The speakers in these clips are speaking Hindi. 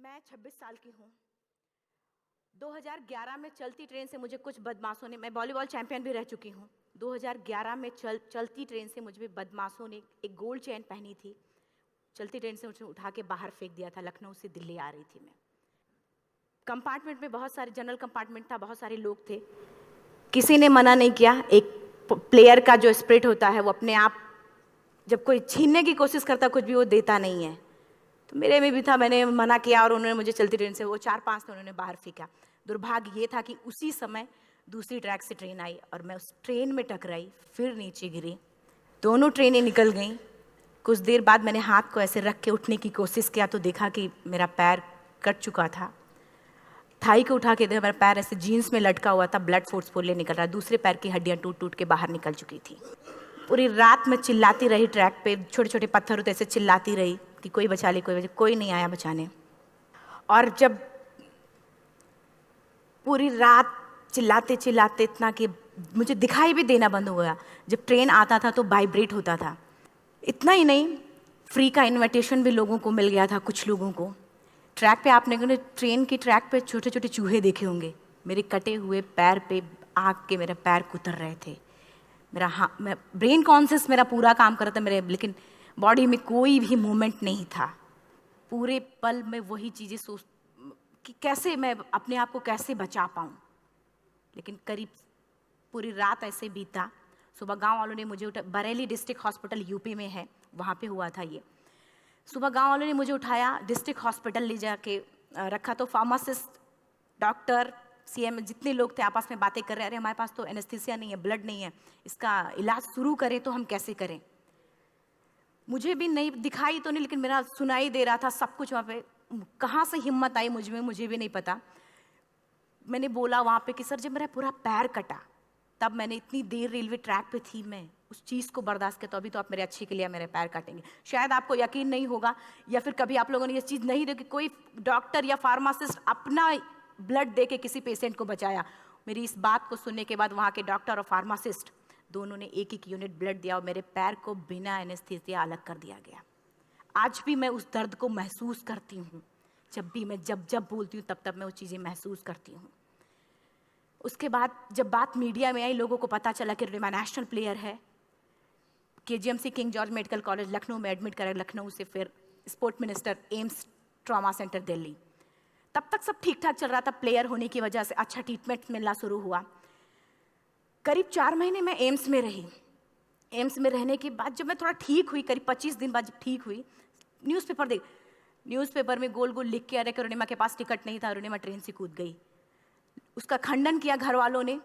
मैं 26 साल की हूँ। 2011 में चलती ट्रेन से मुझे कुछ बदमाशों ने, मैं वॉलीबॉल चैंपियन भी रह चुकी हूँ। 2011 में चलती ट्रेन से मुझे बदमाशों ने एक गोल्ड चेन पहनी थी, चलती ट्रेन से मुझे उठा के बाहर फेंक दिया था। लखनऊ से दिल्ली आ रही थी मैं। कंपार्टमेंट में बहुत सारे, जनरल कंपार्टमेंट था, बहुत सारे लोग थे। किसी ने मना नहीं किया। एक प्लेयर का जो स्पिरिट होता है वो अपने आप, जब कोई छीनने की कोशिश करता कुछ भी, वो देता नहीं है। तो मेरे में भी था, मैंने मना किया और उन्होंने मुझे चलती ट्रेन से, वो 4-5 थे, उन्होंने बाहर फेंका। दुर्भाग्य ये था कि उसी समय दूसरी ट्रैक से ट्रेन आई और मैं उस ट्रेन में टकराई, फिर नीचे गिरी। दोनों ट्रेनें निकल गईं। कुछ देर बाद मैंने हाथ को ऐसे रख के उठने की कोशिश किया तो देखा कि मेरा पैर कट चुका था। थाई को उठा के देखा, मेरा पैर ऐसे जीन्स में लटका हुआ था, ब्लड फोर्सफुली निकल रहा, दूसरे पैर की हड्डियां टूट टूट के बाहर निकल चुकी थी। पूरी रात मैं चिल्लाती रही ट्रैक पे, छोटे छोटे पत्थर होते ऐसे चिल्लाती रही कि कोई बचा ले, कोई बचा। कोई नहीं आया बचाने। और जब पूरी रात चिल्लाते चिल्लाते इतना कि मुझे दिखाई भी देना बंद हो गया। जब ट्रेन आता था तो वाइब्रेट होता था। इतना ही नहीं, फ्री का इनविटेशन भी लोगों को मिल गया था, कुछ लोगों को। ट्रैक पे आपने ट्रेन की ट्रैक पे छोटे छोटे चूहे देखे होंगे। मेरे कटे हुए पैर पे आग के मेरे पैर कुतर रहे थे। मेरा मैं ब्रेन कॉन्शियस मेरा पूरा काम कर रहा था मेरे, लेकिन बॉडी में कोई भी मूवमेंट नहीं था। पूरे पल में वही चीज़ें सोच कि कैसे मैं अपने आप को कैसे बचा पाऊँ। लेकिन करीब पूरी रात ऐसे बीता। सुबह गांव वालों ने मुझे बरेली डिस्ट्रिक्ट हॉस्पिटल यूपी में है, वहाँ पे हुआ था ये। सुबह गांव वालों ने मुझे उठाया, डिस्ट्रिक्ट हॉस्पिटल ले जाके रखा। तो फार्मासिस्ट, डॉक्टर, सीएम, जितने लोग थे आपस में बातें कर रहे, अरे हमारे पास तो एनेस्थीसिया नहीं है, ब्लड नहीं है, इसका इलाज शुरू करें तो हम कैसे करें। मुझे भी नहीं दिखाई तो नहीं, लेकिन मेरा सुनाई दे रहा था सब कुछ वहाँ पे। कहाँ से हिम्मत आई मुझ में, मुझे भी नहीं पता। मैंने बोला वहाँ पे कि सर जब मेरा पूरा पैर कटा, तब मैंने इतनी देर रेलवे ट्रैक पे थी, मैं उस चीज़ को बर्दाश्त किया, तो अभी तो आप मेरे अच्छे के लिए मेरे पैर काटेंगे। शायद आपको यकीन नहीं होगा, या फिर कभी आप लोगों ने ये चीज़ नहीं देखी, कोई डॉक्टर या फार्मासिस्ट अपना ब्लड दे के किसी पेशेंट को बचाया। मेरी इस बात को सुनने के बाद वहाँ के डॉक्टर और फार्मासिस्ट दोनों ने एक एक यूनिट ब्लड दिया और मेरे पैर को बिना एनेस्थीसिया अलग कर दिया गया। आज भी मैं उस दर्द को महसूस करती हूँ। जब भी मैं जब जब बोलती हूँ तब मैं वो चीज़ें महसूस करती हूँ। उसके बाद जब बात मीडिया में आई, लोगों को पता चला कि रिमा नेशनल प्लेयर है, KGMC king George medical college Lucknow में एडमिट करा, लखनऊ से फिर sport minister, AIIMS trauma centre Delhi. तब तक सब ठीक ठाक चल रहा था। प्लेयर होने की वजह से अच्छा ट्रीटमेंट मिलना शुरू हुआ। करीब 4 महीने मैं एम्स में रही। एम्स में रहने के बाद जब मैं थोड़ा ठीक हुई, करीब 25 दिन बाद जब ठीक हुई, न्यूज़पेपर में गोल गोल लिख के आ रहे कि अरुणिमा के पास टिकट नहीं था, अरुणिमा ट्रेन से कूद गई। उसका खंडन किया घर वालों ने।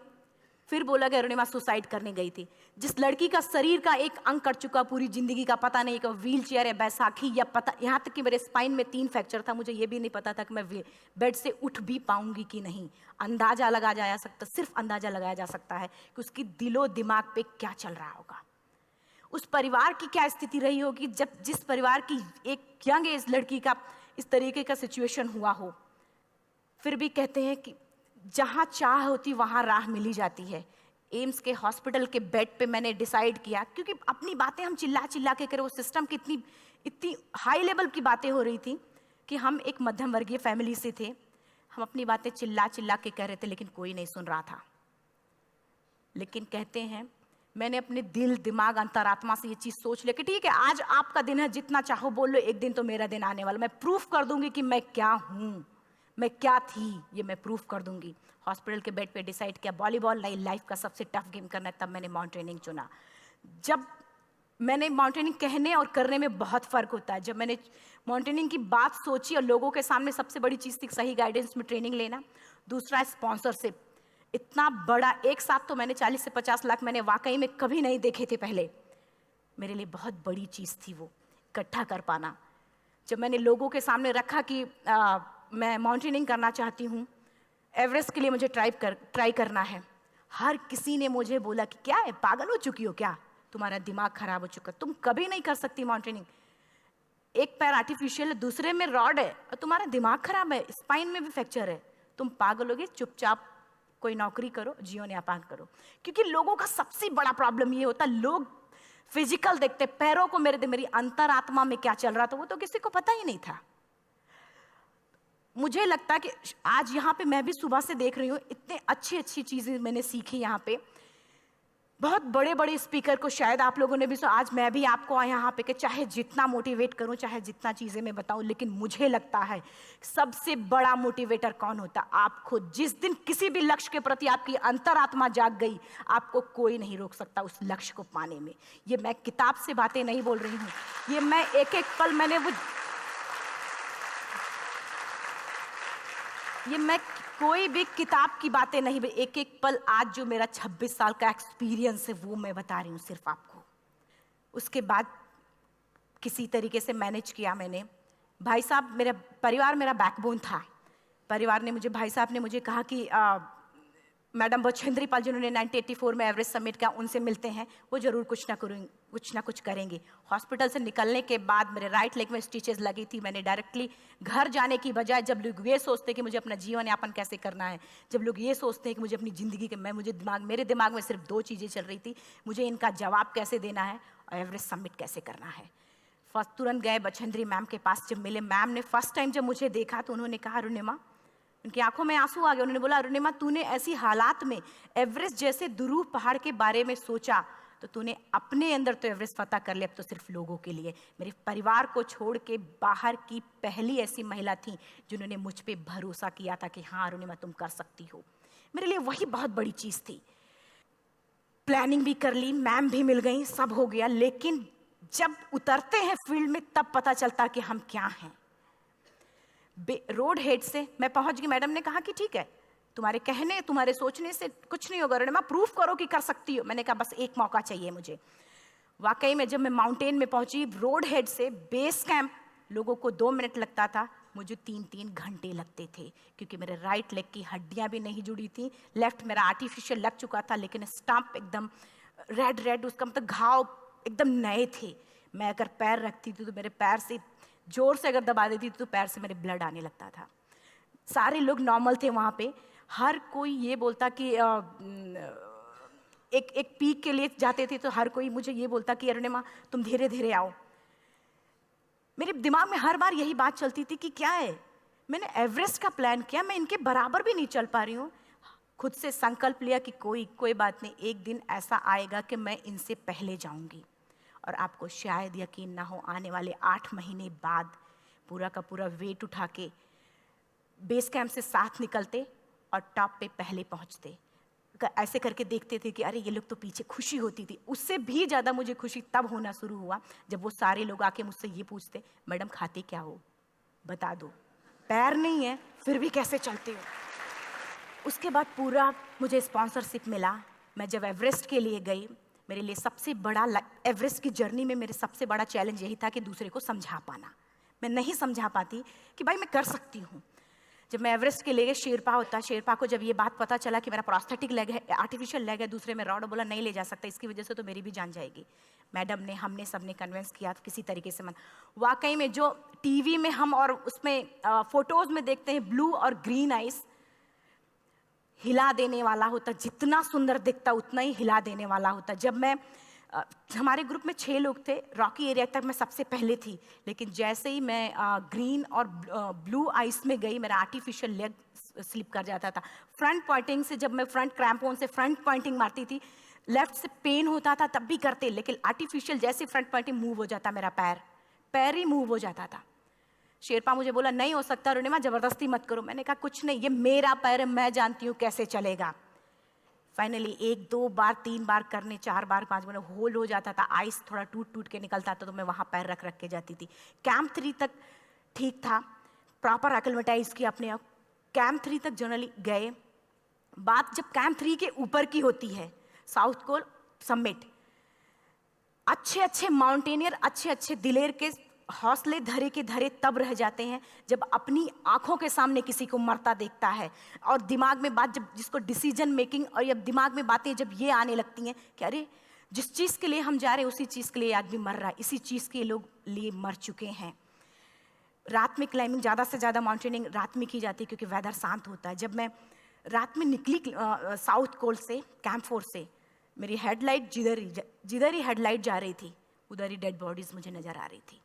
फिर बोला कि अरुणिमा सुसाइड करने गई थी। जिस लड़की का शरीर का एक अंग कट चुका, पूरी जिंदगी का पता नहीं कि व्हील चेयर है, बैसाखी या पता, यहाँ तक कि मेरे स्पाइन में 3 फ्रैक्चर था, मुझे ये भी नहीं पता था कि मैं बेड से उठ भी पाऊंगी कि नहीं। अंदाजा लगाया जा सकता, सिर्फ अंदाजा लगाया जा सकता है कि उसकी दिलो दिमाग पे क्या चल रहा होगा, उस परिवार की क्या स्थिति रही होगी जब जिस परिवार की एक यंग एज लड़की का इस तरीके का सिचुएशन हुआ हो। फिर भी कहते हैं कि जहाँ चाह होती वहाँ राह मिली जाती है। एम्स के हॉस्पिटल के बेड पे मैंने डिसाइड किया, क्योंकि अपनी बातें हम चिल्ला चिल्ला के करें, वो सिस्टम की इतनी हाई लेवल की बातें हो रही थी कि हम एक मध्यम वर्गीय फैमिली से थे। हम अपनी बातें चिल्ला चिल्ला के कह रहे थे, लेकिन कोई नहीं सुन रहा था। लेकिन कहते हैं मैंने अपने दिल, दिमाग, अंतरात्मा से ये चीज़ सोच लिया कि ठीक है, आज आपका दिन है, जितना चाहो बोल लो, एक दिन तो मेरा दिन आने वाला, मैं प्रूफ कर दूंगी कि मैं क्या हूँ, मैं क्या थी, ये मैं प्रूफ कर दूंगी। हॉस्पिटल के बेड पे डिसाइड किया वॉलीबॉल लाइफ का सबसे टफ गेम करना है, तब मैंने माउंटेनिंग चुना। जब मैंने माउंटेनिंग कहने और करने में बहुत फ़र्क होता है। जब मैंने माउंटेनिंग की बात सोची और लोगों के सामने, सबसे बड़ी चीज़ थी सही गाइडेंस में ट्रेनिंग लेना, दूसरा स्पॉन्सरशिप। इतना बड़ा एक साथ तो मैंने 40 से 50 लाख मैंने वाकई में कभी नहीं देखे थे पहले। मेरे लिए बहुत बड़ी चीज़ थी वो इकट्ठा कर पाना। जब मैंने लोगों के सामने रखा कि मैं माउंटेनिंग करना चाहती हूँ, एवरेस्ट के लिए मुझे ट्राई करना है, हर किसी ने मुझे बोला कि क्या है, पागल हो चुकी हो क्या, तुम्हारा दिमाग खराब हो चुका, तुम कभी नहीं कर सकती माउंटेनिंग। एक पैर आर्टिफिशियल है, दूसरे में रॉड है, और तुम्हारा दिमाग खराब है, स्पाइन में भी फ्रैक्चर है, तुम पागल होगे, चुपचाप कोई नौकरी करो, जीवन यापन करो। क्योंकि लोगों का सबसे बड़ा प्रॉब्लम ये होता, लोग फिजिकल देखते, पैरों को मेरी अंतरात्मा में क्या चल रहा था वो तो किसी को पता ही नहीं था। मुझे लगता है कि आज यहाँ पे मैं भी सुबह से देख रही हूँ, इतने अच्छी अच्छी चीज़ें मैंने सीखी यहाँ पे। बहुत बड़े बड़े स्पीकर को शायद आप लोगों ने भी सुना। आज मैं भी आपको यहाँ पे कि चाहे जितना मोटिवेट करूँ, चाहे जितना चीज़ें मैं बताऊँ, लेकिन मुझे लगता है सबसे बड़ा मोटिवेटर कौन होता? आप खुद। जिस दिन किसी भी लक्ष्य के प्रति आपकी अंतरात्मा जाग गई, आपको कोई नहीं रोक सकता उस लक्ष्य को पाने में। ये मैं किताब से बातें नहीं बोल रही हूँ, ये मैं एक एक पल मैंने वो, ये मैं कोई भी किताब की बातें नहीं, एक एक पल आज जो मेरा 26 साल का एक्सपीरियंस है वो मैं बता रही हूँ सिर्फ आपको। उसके बाद किसी तरीके से मैनेज किया मैंने। भाई साहब, मेरा परिवार मेरा बैकबोन था। परिवार ने मुझे, भाई साहब ने मुझे कहा कि मैडम बछेंद्री पाल जिन्होंने 1984 में एवरेस्ट समिट किया, उनसे मिलते हैं, वो जरूर कुछ ना कुछ करेंगे। हॉस्पिटल से निकलने के बाद मेरे राइट लेग में स्टिचेस लगी थी। मैंने डायरेक्टली घर जाने की बजाय, जब लोग ये सोचते हैं कि मुझे अपना जीवन यापन कैसे करना है, जब लोग ये सोचते हैं कि मुझे अपनी ज़िंदगी के, मेरे दिमाग में सिर्फ 2 चीज़ें चल रही थी, मुझे इनका जवाब कैसे देना है और एवरेस्ट समिट कैसे करना है। फर्स्ट तुरंत गए बछेंद्री मैम के पास। जब मिले, मैम ने फर्स्ट टाइम जब मुझे देखा तो उन्होंने कहा, अरुणिमा, उनकी आंखों में आंसू आ गए। उन्होंने बोला, अरुणिमा, तूने ऐसी हालात में एवरेस्ट जैसे दुरूह पहाड़ के बारे में सोचा तो तूने अपने अंदर तो एवरेस्ट फतह कर लिया, अब तो सिर्फ लोगों के लिए। मेरे परिवार को छोड़ के बाहर की पहली ऐसी महिला थी जिन्होंने मुझ पे भरोसा किया था कि हाँ अरुणिमा, तुम कर सकती हो। मेरे लिए वही बहुत बड़ी चीज़ थी। प्लानिंग भी कर ली, मैम भी मिल गई, सब हो गया। लेकिन जब उतरते हैं फील्ड में तब पता चलता कि हम क्या हैं। रोड हेड से मैं पहुंच गई। मैडम ने कहा कि ठीक है, तुम्हारे कहने, तुम्हारे सोचने से कुछ नहीं होगा अरुणिमा, प्रूफ करो कि कर सकती हो। मैंने कहा बस एक मौका चाहिए मुझे। वाकई में जब मैं माउंटेन में पहुंची, रोड हेड से बेस कैंप लोगों को 2 मिनट लगता था, मुझे 3-3 घंटे लगते थे, क्योंकि मेरे राइट लेग की हड्डियां भी नहीं जुड़ी थी। लेफ्ट मेरा आर्टिफिशियल लग चुका था, लेकिन स्टंप एकदम रेड, उसका मतलब घाव एकदम नए थे। मैं अगर पैर रखती थी तो मेरे पैर से जोर से अगर दबा देती थी तो पैर से मेरे ब्लड आने लगता था। सारे लोग नॉर्मल थे वहाँ पे। हर कोई ये बोलता कि एक पीक के लिए जाते थे तो हर कोई मुझे ये बोलता कि अरुणिमा, तुम धीरे धीरे आओ। मेरे दिमाग में हर बार यही बात चलती थी कि क्या है, मैंने एवरेस्ट का प्लान किया, मैं इनके बराबर भी नहीं चल पा रही हूँ। खुद से संकल्प लिया कि कोई बात नहीं, एक दिन ऐसा आएगा कि मैं इनसे पहले जाऊंगी। और आपको शायद यकीन ना हो, आने वाले 8 महीने बाद पूरा का पूरा वेट उठा के बेस कैंप से साथ निकलते और टॉप पे पहले पहुंचते। ऐसे करके देखते थे कि अरे ये लोग तो पीछे। खुशी होती थी। उससे भी ज़्यादा मुझे खुशी तब होना शुरू हुआ जब वो सारे लोग आके मुझसे ये पूछते, मैडम खाते क्या हो, बता दो, पैर नहीं है फिर भी कैसे चलते हो। उसके बाद पूरा मुझे स्पॉन्सरशिप मिला। मैं जब एवरेस्ट के लिए गई, मेरे लिए सबसे बड़ा, एवरेस्ट की जर्नी में मेरे सबसे बड़ा चैलेंज यही था कि दूसरे को समझा पाना। मैं नहीं समझा पाती कि भाई मैं कर सकती हूँ। जब मैं एवरेस्ट के लिए, शेरपा होता, शेरपा को जब ये बात पता चला कि मेरा प्रोस्थेटिक लेग है, आर्टिफिशियल लेग है, दूसरे में रॉड, बोला नहीं ले जा सकता, इसकी वजह से तो मेरी भी जान जाएगी। मैडम ने, हमने सबने कन्विंस किया किसी तरीके से। मन वाकई में जो टीवी में हम और उसमें फोटोज में देखते हैं, ब्लू और ग्रीन आइस, हिला देने वाला होता। जितना सुंदर दिखता उतना ही हिला देने वाला होता। जब मैं हमारे ग्रुप में 6 लोग थे, रॉकी एरिया तक मैं सबसे पहले थी, लेकिन जैसे ही मैं ग्रीन और ब्लू आइस में गई, मेरा आर्टिफिशियल लेग स्लिप कर जाता था। फ्रंट पॉइंटिंग से, जब मैं फ्रंट क्रैम्पोन से फ्रंट पॉइंटिंग मारती थी, लेफ्ट से पेन होता था तब भी करते, लेकिन आर्टिफिशियल जैसे फ्रंट पॉइंटिंग मूव हो जाता, मेरा पैर ही मूव हो जाता था। शेरपा मुझे बोला नहीं हो सकता अरुणिमा, जबरदस्ती मत करो। मैंने कहा कुछ नहीं, ये मेरा पैर है, मैं जानती हूँ कैसे चलेगा। फाइनली 1, 2 बार, 3 बार करने, 4 बार, 5 बार होल हो जाता था। आइस थोड़ा टूट के निकलता था तो मैं वहाँ पैर रख के जाती थी। कैंप 3 तक ठीक था, प्रॉपर एक्लेमेटाइज किया अपने आप। कैंप 3 तक जनरली गए। बात जब कैंप 3 के ऊपर की होती है, साउथ कोल समिट, अच्छे माउंटेनियर, अच्छे दिलेर के हौसले धरे के धरे तब रह जाते हैं जब अपनी आंखों के सामने किसी को मरता देखता है, और दिमाग में बात, जब जिसको डिसीजन मेकिंग, और जब दिमाग में बातें जब ये आने लगती हैं कि अरे जिस चीज़ के लिए हम जा रहे हैं उसी चीज़ के लिए आदमी मर रहा है, इसी चीज़ के लोग लिए मर चुके हैं। रात में क्लाइंबिंग, ज़्यादा से ज़्यादा माउंटेनिंग रात में की जाती है क्योंकि वेदर शांत होता है। जब मैं रात में निकली साउथ कोल से, कैंप 4 से, मेरी हेडलाइट जिधर ही हेडलाइट जा रही थी उधर ही डेड बॉडीज मुझे नज़र आ रही थी।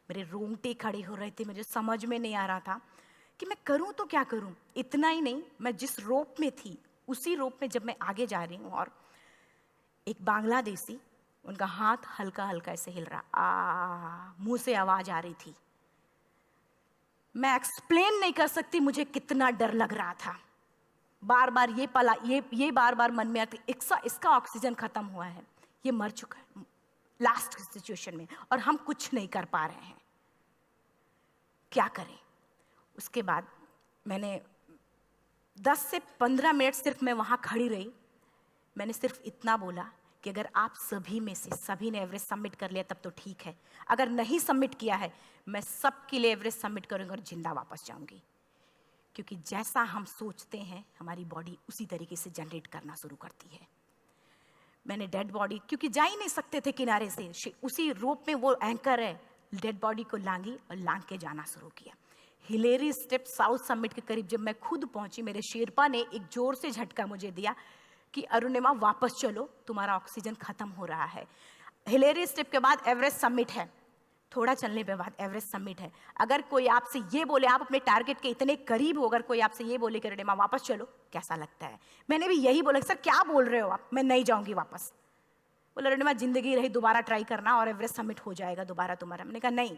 मेरे रोंगटे खड़े हो रहे थे। मुझे समझ में नहीं आ रहा था कि मैं करूं तो क्या करूं। इतना ही नहीं, मैं जिस रोप में थी उसी रोप में जब मैं आगे जा रही हूं और एक बांग्लादेशी, उनका हाथ हल्का हल्का ऐसे हिल रहा, मुंह से आवाज आ रही थी। मैं एक्सप्लेन नहीं कर सकती मुझे कितना डर लग रहा था। बार बार ये बार बार मन में आती, इसका ऑक्सीजन खत्म हुआ है, ये मर चुका है लास्ट सिचुएशन में, और हम कुछ नहीं कर पा रहे हैं, क्या करें। उसके बाद मैंने 10 से 15 मिनट सिर्फ मैं वहां खड़ी रही। मैंने सिर्फ इतना बोला कि अगर आप सभी में से सभी ने एवरेस्ट सबमिट कर लिया तब तो ठीक है, अगर नहीं सबमिट किया है मैं सबके लिए एवरेस्ट सबमिट करूंगी और जिंदा वापस जाऊंगी। क्योंकि जैसा हम सोचते हैं हमारी बॉडी उसी तरीके से जनरेट करना शुरू करती है। मैंने डेड बॉडी, क्योंकि जा ही नहीं सकते थे किनारे से, उसी रोप में वो एंकर है, डेड बॉडी को लांगी और लांग के जाना शुरू किया। हिलेरी स्टेप साउथ समिट के करीब जब मैं खुद पहुंची, मेरे शेरपा ने एक जोर से झटका मुझे दिया कि अरुणिमा वापस चलो, तुम्हारा ऑक्सीजन खत्म हो रहा है। हिलेरी स्टेप के बाद एवरेस्ट समिट है, थोड़ा चलने के बाद एवरेस्ट समिट है। अगर कोई आपसे ये बोले, आप अपने टारगेट के इतने करीब हो, अगर कोई आपसे ये बोले कि अरुणिमा वापस चलो, कैसा लगता है। मैंने भी यही बोला, सर क्या बोल रहे हो आप, मैं नहीं जाऊंगी वापस। बोला अरुणिमा जिंदगी रही, दोबारा ट्राई करना और एवरेस्ट समिट हो जाएगा दोबारा तुम्हारा। मैंने कहा नहीं,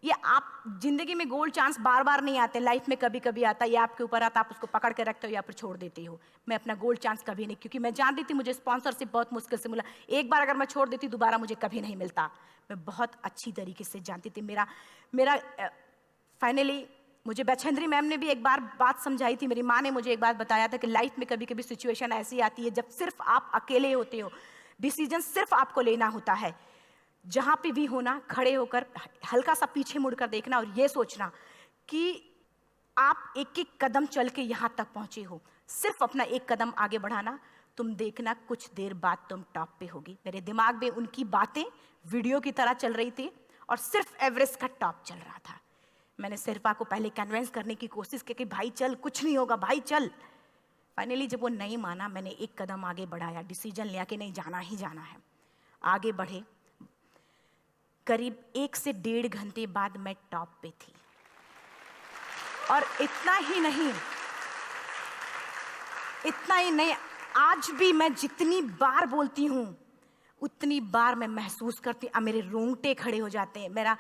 ये आप जिंदगी में गोल्ड चांस बार बार नहीं आते, लाइफ में कभी कभी आता है, ये आपके ऊपर आता, आप उसको पकड़ के रखते हो या फिर छोड़ देते हो। मैं अपना गोल्ड चांस कभी नहीं, क्योंकि मैं जानती थी मुझे स्पॉन्सरशिप बहुत मुश्किल से मिला, एक बार अगर मैं छोड़ देती दोबारा मुझे कभी नहीं मिलता। मैं बहुत अच्छी तरीके से जानती थी। मेरा फाइनली मुझे बछेंद्री मैम ने भी एक बार बात समझाई थी, मेरी माँ ने मुझे एक बात बताया था कि लाइफ में कभी कभी सिचुएशन ऐसी आती है जब सिर्फ आप अकेले होते हो, डिसीजन सिर्फ आपको लेना होता है। जहां पे भी होना, खड़े होकर हल्का सा पीछे मुड़कर देखना और ये सोचना कि आप एक एक कदम चल के यहां तक पहुंचे हो, सिर्फ अपना एक कदम आगे बढ़ाना, तुम देखना कुछ देर बाद तुम टॉप पे होगी। मेरे दिमाग में उनकी बातें वीडियो की तरह चल रही थी और सिर्फ एवरेस्ट का टॉप चल रहा था। मैंने शेरपा को पहले कन्विंस करने की कोशिश की कि भाई चल, कुछ नहीं होगा भाई चल। फाइनली जब वो नहीं माना, मैंने एक कदम आगे बढ़ाया, डिसीजन लिया कि नहीं जाना ही जाना है। आगे बढ़े, करीब 1 से 1.5 घंटे बाद मैं टॉप पे थी। और इतना ही नहीं, आज भी मैं जितनी बार बोलती हूं उतनी बार मैं महसूस करती हूं, मेरे रोंगटे खड़े हो जाते हैं, मेरा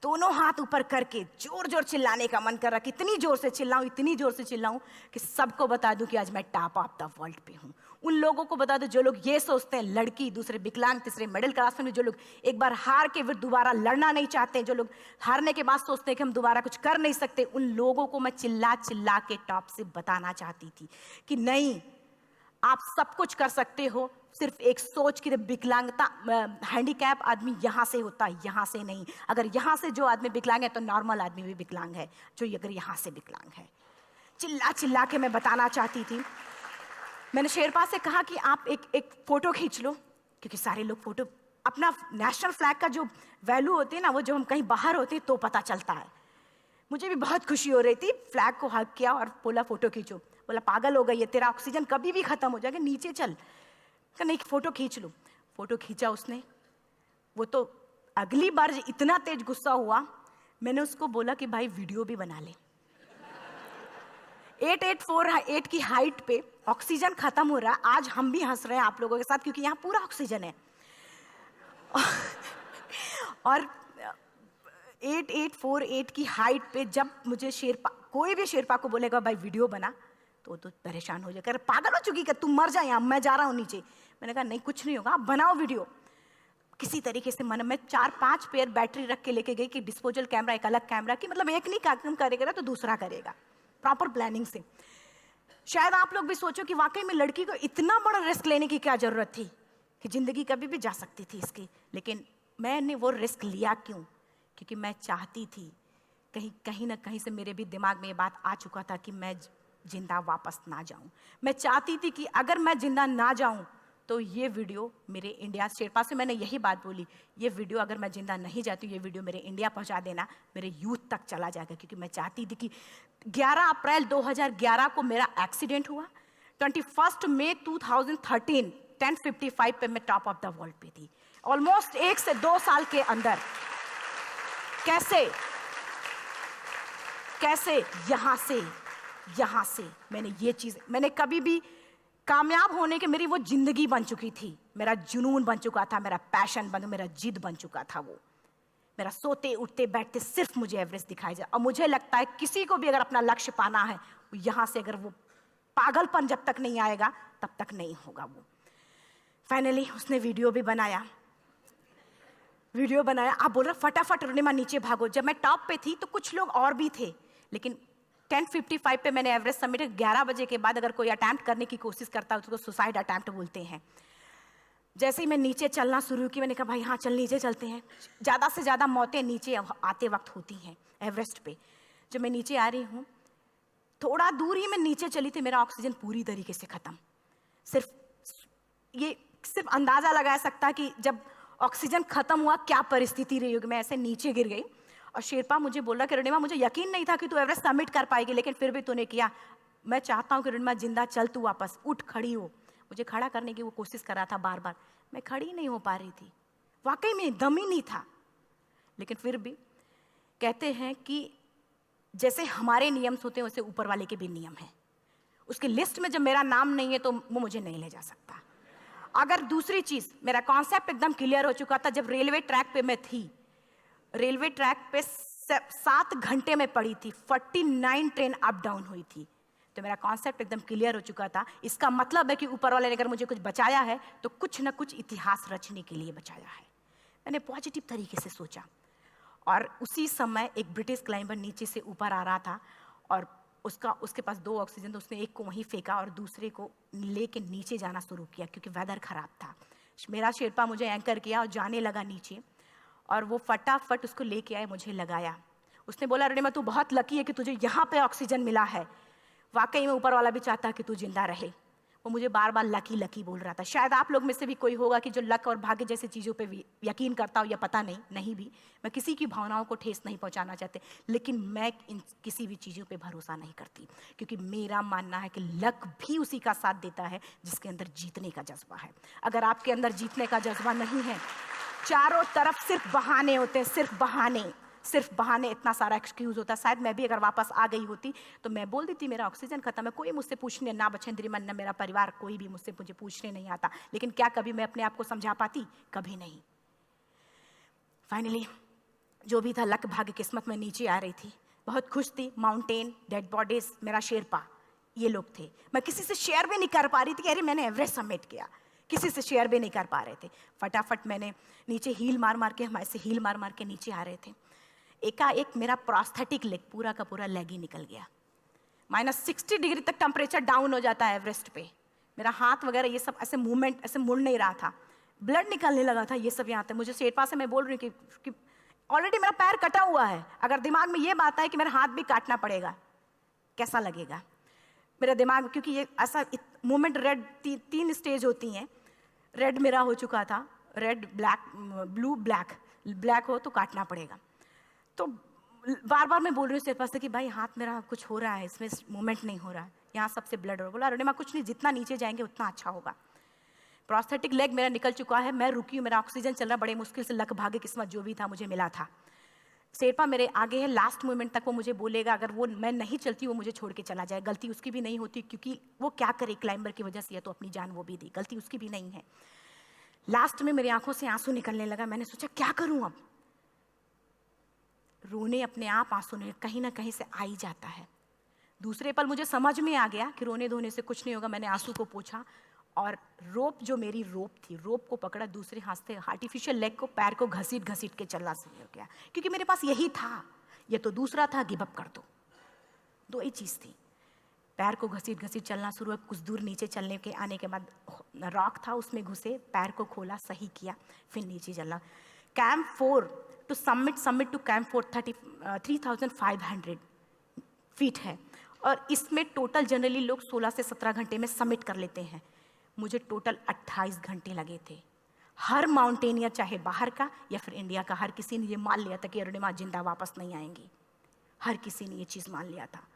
दोनों हाथ ऊपर करके जोर जोर चिल्लाने का मन कर रहा, कितनी जोर से चिल्लाऊं कि सबको बता दूं कि आज मैं टॉप ऑफ द वर्ल्ड पे हूं। उन लोगों को बता दो जो लोग ये सोचते हैं, लड़की, दूसरे विकलांग, तीसरे मिडिल क्लास में, जो लोग एक बार हार के फिर दोबारा लड़ना नहीं चाहते, जो लोग हारने के बाद सोचते हैं कि हम दोबारा कुछ कर नहीं सकते, उन लोगों को मैं चिल्ला चिल्ला के टॉप से बताना चाहती थी कि नहीं, आप सब कुछ कर सकते हो। सिर्फ एक सोच की विकलांगता, हैंडीकैप आदमी यहाँ से होता है, यहाँ से नहीं। अगर यहाँ से जो आदमी विकलांग है तो नॉर्मल आदमी भी विकलांग है, जो अगर यहाँ से विकलांग है। चिल्ला चिल्ला के मैं बताना चाहती थी। मैंने शेरपा से कहा कि आप एक फोटो खींच लो, क्योंकि सारे लोग फोटो, अपना नेशनल फ्लैग का जो वैल्यू होती है ना, वो जो हम कहीं बाहर होते हैं तो पता चलता है। मुझे भी बहुत खुशी हो रही थी, फ्लैग को हग किया और बोला फोटो खींचो। बोला पागल हो गई है, तेरा ऑक्सीजन कभी भी खत्म हो जाएगा, नीचे चल। नहीं, फोटो खींच लो। फोटो खींचा उसने। वो तो अगली बार इतना तेज गुस्सा हुआ, मैंने उसको बोला कि भाई वीडियो भी बना ले। 8848 की हाइट पे ऑक्सीजन खत्म हो रहा है, आज हम भी हंस रहे हैं आप लोगों के साथ क्योंकि यहाँ पूरा ऑक्सीजन है। और 8848 की हाइट पे जब मुझे शेरपा, कोई भी शेरपा को बोलेगा भाई वीडियो बना, तो परेशान हो जाएगा, पागल हो चुकी, कि तुम मर जाए, मैं जा रहा हूँ नीचे। मैंने कहा नहीं, कुछ नहीं होगा, आप बनाओ वीडियो। किसी तरीके से मैं 4-5 पेयर बैटरी रख के लेके गई कि डिस्पोजल कैमरा, एक अलग कैमरा की, मतलब एक नहीं काम करेगा तो दूसरा करेगा, प्रॉपर प्लानिंग से। शायद आप लोग भी सोचो कि वाकई में लड़की को इतना बड़ा रिस्क लेने की क्या जरूरत थी, कि जिंदगी कभी भी जा सकती थी इसकी। लेकिन मैंने वो रिस्क लिया क्यों? क्योंकि मैं चाहती थी, कहीं ना कहीं से मेरे भी दिमाग में ये बात आ चुका था कि मैं जिंदा वापस ना जाऊं। मैं चाहती थी कि अगर मैं जिंदा ना जाऊं तो ये वीडियो मेरे इंडिया, शेरपा से मैंने यही बात बोली, ये वीडियो अगर मैं जिंदा नहीं जाती, ये वीडियो मेरे इंडिया पहुंचा देना, मेरे यूथ तक चला जाएगा। क्योंकि मैं चाहती थी कि 11 अप्रैल 2011 को मेरा एक्सीडेंट हुआ, 21 मई 2013 10:55 पे मैं टॉप ऑफ द वर्ल्ड पे थी। ऑलमोस्ट 1 से 2 साल के अंदर कैसे? यहाँ से मैंने ये चीज, मैंने कभी भी कामयाब होने के, मेरी वो जिंदगी बन चुकी थी, मेरा जुनून बन चुका था, मेरा पैशन मेरा जिद बन चुका था। वो मेरा सोते उठते बैठते सिर्फ मुझे एवरेस्ट दिखाई जाए। और मुझे लगता है किसी को भी अगर अपना लक्ष्य पाना है, यहाँ से अगर वो पागलपन जब तक नहीं आएगा तब तक नहीं होगा। वो फाइनली उसने वीडियो भी बनाया। आप बोल रहे फटाफट अरुणिमा नीचे भागो। जब मैं टॉप पे थी तो कुछ लोग और भी थे, लेकिन 10:55 पे मैंने एवरेस्ट समिट, 11 बजे के बाद अगर कोई अटैम्प्ट करने की कोशिश करता है तो उसको सुसाइड अटैम्प्ट बोलते हैं। जैसे ही मैं नीचे चलना शुरू की, मैंने कहा भाई हाँ चल नीचे चलते हैं। ज़्यादा से ज़्यादा मौतें नीचे आते वक्त होती हैं एवरेस्ट पे। जब मैं नीचे आ रही हूँ, थोड़ा दूर ही मैं नीचे चली थी, मेरा ऑक्सीजन पूरी तरीके से ख़त्म। सिर्फ अंदाज़ा लगा सकता कि जब ऑक्सीजन ख़त्म हुआ क्या परिस्थिति रही होगी। मैं ऐसे नीचे गिर गई और शेरपा मुझे बोला कि अरुणिमा मुझे यकीन नहीं था कि तू एवरेस्ट सबमिट कर पाएगी, लेकिन फिर भी तूने किया। मैं चाहता हूँ कि अरुणिमा जिंदा चल, तू वापस उठ, खड़ी हो। मुझे खड़ा करने की वो कोशिश कर रहा था बार बार, मैं खड़ी नहीं हो पा रही थी, वाकई में दम ही नहीं था। लेकिन फिर भी कहते हैं कि जैसे हमारे नियम होते हैं वैसे ऊपर वाले के भी नियम हैं। उसकी लिस्ट में जब मेरा नाम नहीं है तो वो मुझे नहीं ले जा सकता। अगर दूसरी चीज, मेरा कॉन्सेप्ट एकदम क्लियर हो चुका था। जब रेलवे ट्रैक पे मैं थी, रेलवे ट्रैक पे 7 घंटे में पड़ी थी, 49 ट्रेन अप डाउन हुई थी, तो मेरा कॉन्सेप्ट एकदम क्लियर हो चुका था। इसका मतलब है कि ऊपर वाले ने अगर मुझे कुछ बचाया है तो कुछ ना कुछ इतिहास रचने के लिए बचाया है। मैंने पॉजिटिव तरीके से सोचा। और उसी समय एक ब्रिटिश क्लाइंबर नीचे से ऊपर आ रहा था और उसके पास 2 ऑक्सीजन, तो उसने एक को वहीं फेंका और दूसरे को लेके नीचे जाना शुरू किया क्योंकि वेदर खराब था। मेरा शेरपा मुझे एंकर किया और जाने लगा नीचे, और वो फटाफट उसको लेके आए, मुझे लगाया। उसने बोला अरुणिमा तू बहुत लकी है कि तुझे यहाँ पे ऑक्सीजन मिला है। वाकई में ऊपर वाला भी चाहता है कि तू जिंदा रहे। वो मुझे बार बार लकी लकी बोल रहा था। शायद आप लोग में से भी कोई होगा कि जो लक और भाग्य जैसी चीज़ों पे यकीन करता हो, या पता नहीं भी। मैं किसी की भावनाओं को ठेस नहीं पहुंचाना चाहते, लेकिन मैं इन किसी भी चीज़ों पे भरोसा नहीं करती, क्योंकि मेरा मानना है कि लक भी उसी का साथ देता है जिसके अंदर जीतने का जज्बा है। अगर आपके अंदर जीतने का जज्बा नहीं है, चारों तरफ सिर्फ बहाने होते हैं, सिर्फ बहाने, इतना सारा एक्सक्यूज होता है। शायद मैं भी अगर वापस आ गई होती तो मैं बोल देती मेरा ऑक्सीजन खत्म है, कोई मुझसे पूछने ना, बछेंद्री मन, न मेरा परिवार, कोई भी मुझे पूछने नहीं आता। लेकिन क्या कभी मैं अपने आप को समझा पाती? कभी नहीं। फाइनली जो भी था, लक भाग्य किस्मत में नीचे आ रही थी, बहुत खुश थी। माउंटेन, डेड बॉडीज, मेरा शेरपा, ये लोग थे। मैं किसी से शेयर भी नहीं कर पा रही थी कि अरे मैंने एवरेस्ट सबमिट किया, किसी से शेयर भी नहीं कर पा रहे थे। फटाफट मैंने नीचे हील मार के, हम ऐसे हील मार के नीचे आ रहे थे। एकाएक मेरा प्रोस्थेटिक लेग, पूरा का पूरा लेग ही निकल गया। -60 डिग्री तक टेम्परेचर डाउन हो जाता है एवरेस्ट पे। मेरा हाथ वगैरह ये सब ऐसे मूवमेंट, ऐसे मुड़ नहीं रहा था, ब्लड निकलने लगा था, ये सब यहाँ था। मुझे शेरपा से मैं बोल रही हूँ कि ऑलरेडी मेरा पैर कटा हुआ है, अगर दिमाग में ये बात है कि मेरा हाथ भी काटना पड़ेगा, कैसा लगेगा मेरा दिमाग? क्योंकि ये ऐसा मूवमेंट, रेड 3 स्टेज होती हैं। रेड मेरा हो चुका था, रेड, ब्लैक, ब्लू, ब्लैक हो तो काटना पड़ेगा। तो बार बार मैं बोल रही हूँ शेरपा से कि भाई हाथ मेरा कुछ हो रहा है, इसमें मूवमेंट नहीं हो रहा है, यहाँ सबसे ब्लड हो रहा है। बोला अरुणिमा कुछ नहीं, जितना नीचे जाएंगे उतना अच्छा होगा। प्रोस्थेटिक लेग मेरा निकल चुका है, मैं रुकी हूँ, मेरा ऑक्सीजन चल रहा, बड़े मुश्किल से लक भाग्य किस्मत जो भी था मुझे मिला था। शेरपा मेरे आगे है, लास्ट मोमेंट तक वो मुझे बोलेगा, अगर वो मैं नहीं चलती वो मुझे छोड़ के चला जाए। गलती उसकी भी नहीं होती, क्योंकि वो क्या करे, क्लाइंबर की वजह से, या तो अपनी जान वो भी दी, गलती उसकी भी नहीं है। लास्ट में मेरी आंखों से आंसू निकलने लगा। मैंने सोचा क्या करूं अब, रोने अपने आप आंसू ने कहीं ना कहीं से आ ही जाता है। दूसरे पल मुझे समझ में आ गया कि रोने धोने से कुछ नहीं होगा। मैंने आंसू को पोंछा और रोप, जो मेरी रोप थी, रोप को पकड़ा, दूसरे हाथ से आर्टिफिशियल लेग को, पैर को घसीट के चलना शुरू हो गया, क्योंकि मेरे पास यही था। ये तो दूसरा था, गिव अप कर दो ही चीज़ थी। पैर को घसीट चलना शुरू हुआ। कुछ दूर नीचे चलने के आने के बाद रॉक था, उसमें घुसे, पैर को खोला, सही किया, फिर नीचे चला। Camp 4 to submit to camp 4 3500 feet है, और इसमें टोटल जनरली लोग 16 से 17 घंटे में सबमिट कर लेते हैं। मुझे टोटल 28 घंटे लगे थे। हर माउंटेनियर, चाहे बाहर का या फिर इंडिया का, हर किसी ने ये मान लिया था कि अरुणिमा जिंदा वापस नहीं आएंगी। हर किसी ने ये चीज़ मान लिया था।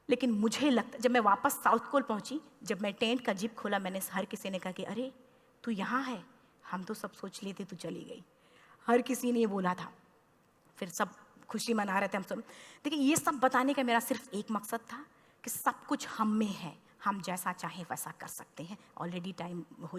लेकिन मुझे लगता, जब मैं वापस साउथ पोल पहुंची, जब मैं टेंट का जिप खोला, मैंने हर किसी ने कहा कि अरे तू यहाँ है, हम तो सब सोच लिए थे तू चली गई। हर किसी ने ये बोला था। फिर सब खुशी मना रहे थे हम सब। देखिए ये सब बताने का मेरा सिर्फ एक मकसद था कि सब कुछ हम में है, हम जैसा चाहें वैसा कर सकते हैं। ऑलरेडी टाइम हो